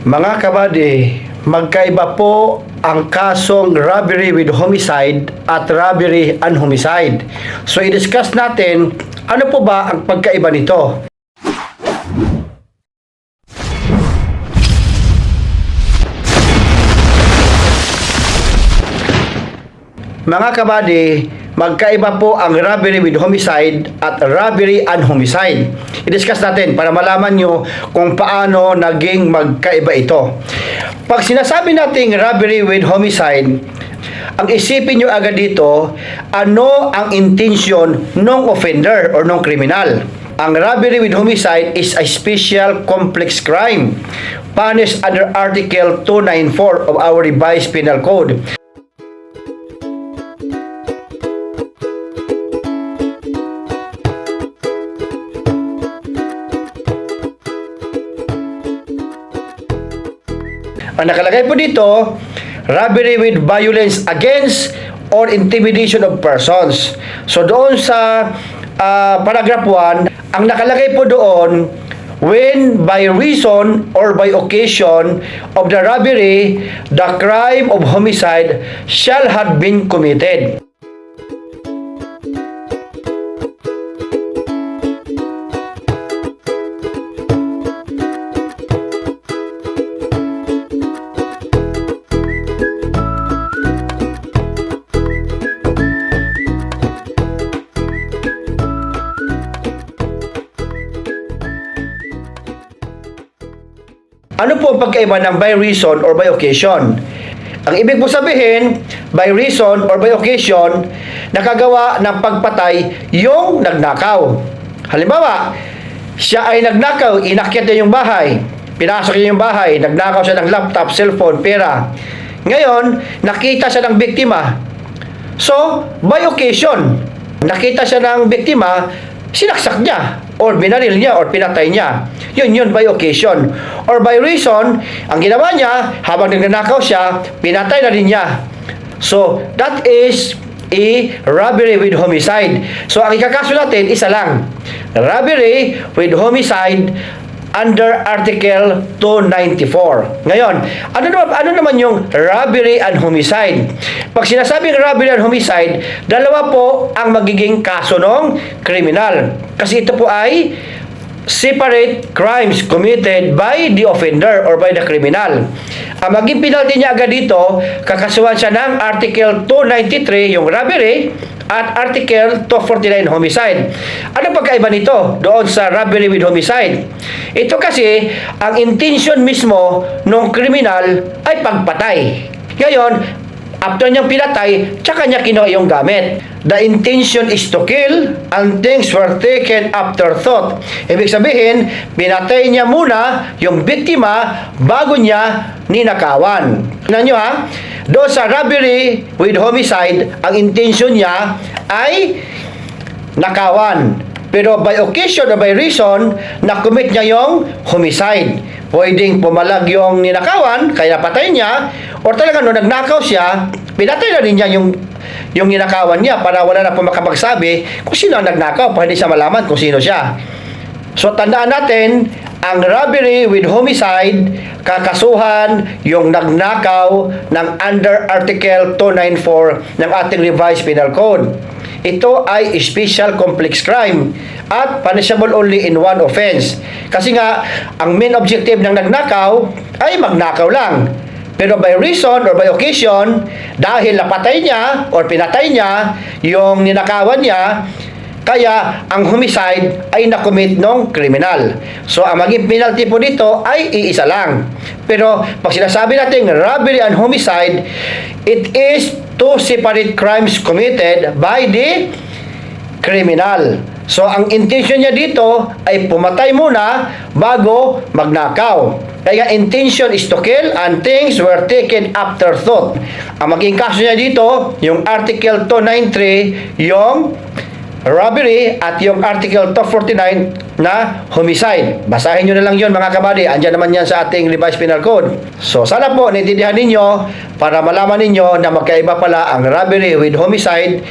Mga kabady, magkaiba po ang kasong robbery with homicide at robbery and homicide. So i-discuss natin ano po ba ang pagkaiba nito. Mga kabady, magkaiba po ang robbery with homicide at robbery and homicide. I-discuss natin para malaman nyo kung paano naging magkaiba ito. Pag sinasabi nating robbery with homicide, ang isipin nyo agad dito, ano ang intention ng offender or ng kriminal. Ang robbery with homicide is a special complex crime punished under Article 294 of our revised penal code. Ang nakalagay po dito, robbery with violence against or intimidation of persons. So doon sa paragraph 1, ang nakalagay po doon, when by reason or by occasion of the robbery, the crime of homicide shall have been committed. Ano po ang pagkaiba ng by reason or by occasion? Ang ibig po sabihin, by reason or by occasion, nakagawa ng pagpatay yung nagnakaw. Halimbawa, siya ay nagnakaw, inakyat niya yung bahay, pinasok niya yung bahay, nagnakaw siya ng laptop, cellphone, pera. Ngayon, nakita siya ng biktima. So, by occasion, nakita siya ng biktima, sinaksak niya, or binaril niya, or pinatay niya. Yun by occasion. Or by reason, ang ginawa niya, habang nagnanakaw siya, pinatay na rin niya. So, that is a robbery with homicide. So, ang ikakaso natin, isa lang. Robbery with homicide under Article 294. Ngayon, ano naman yung robbery and homicide? Pag sinasabing robbery and homicide, dalawa po ang magiging kaso ng kriminal. Kasi ito po ay separate crimes committed by the offender or by the criminal. Ang maging penalty niya agad dito, kakasuhan siya ng Article 293, yung robbery, at Article 249, homicide. Ano pagkaiba nito doon sa robbery with homicide? Ito kasi, ang intention mismo ng kriminal ay pagpatay. Ngayon, after niyang pinatay, tsaka niya kinuha yung gamit. The intention is to kill and things were taken after thought. Ibig sabihin, pinatay niya muna yung biktima bago niya ninakawan. Tignan nyo ha, doon sa robbery with homicide, ang intention niya ay nakawan. Pero by occasion or by reason, na-commit niya yung homicide. Pwedeng pumalag yung ninakawan, kaya patay niya, or talaga nung nagnakaw siya, pinatay na rin niya yung ninakawan niya para wala na po makapagsabi kung sino ang nagnakaw, para hindi siya malaman kung sino siya. So tandaan natin, ang robbery with homicide, kakasuhan yung nagnakaw ng under Article 294 ng ating revised penal code. Ito ay special complex crime at punishable only in one offense. Kasi nga, ang main objective ng nagnakaw ay magnakaw lang. Pero by reason or by occasion, dahil napatay niya or pinatay niya yung ninakawan niya, kaya ang homicide ay nakomit ng kriminal. So ang maging penalty po dito ay iisa lang. Pero pag sinasabi natin robbery and homicide, it is two separate crimes committed by the criminal. So ang intention niya dito ay pumatay muna bago magnakaw. Kaya intention is to kill and things were taken after thought. Ang maging kaso niya dito, yung Article 293, yung robbery, at yung Article 249 na homicide. Basahin nyo na lang yun mga kabady. Andyan naman yan sa ating revised penal code. So sana po naintindihan ninyo para malaman ninyo na magkaiba pala ang robbery with homicide.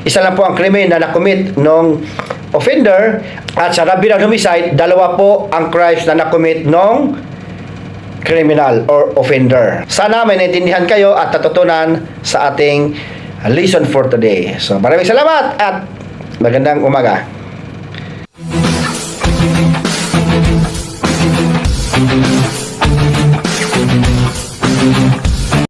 Isa lang po ang krimen na nakomit nung offender, at sa robbery and homicide, dalawa po ang crimes na nakomit nung criminal or offender. Sana may naintindihan kayo at natutunan sa ating lesson for today. So maraming salamat at magandang umaga.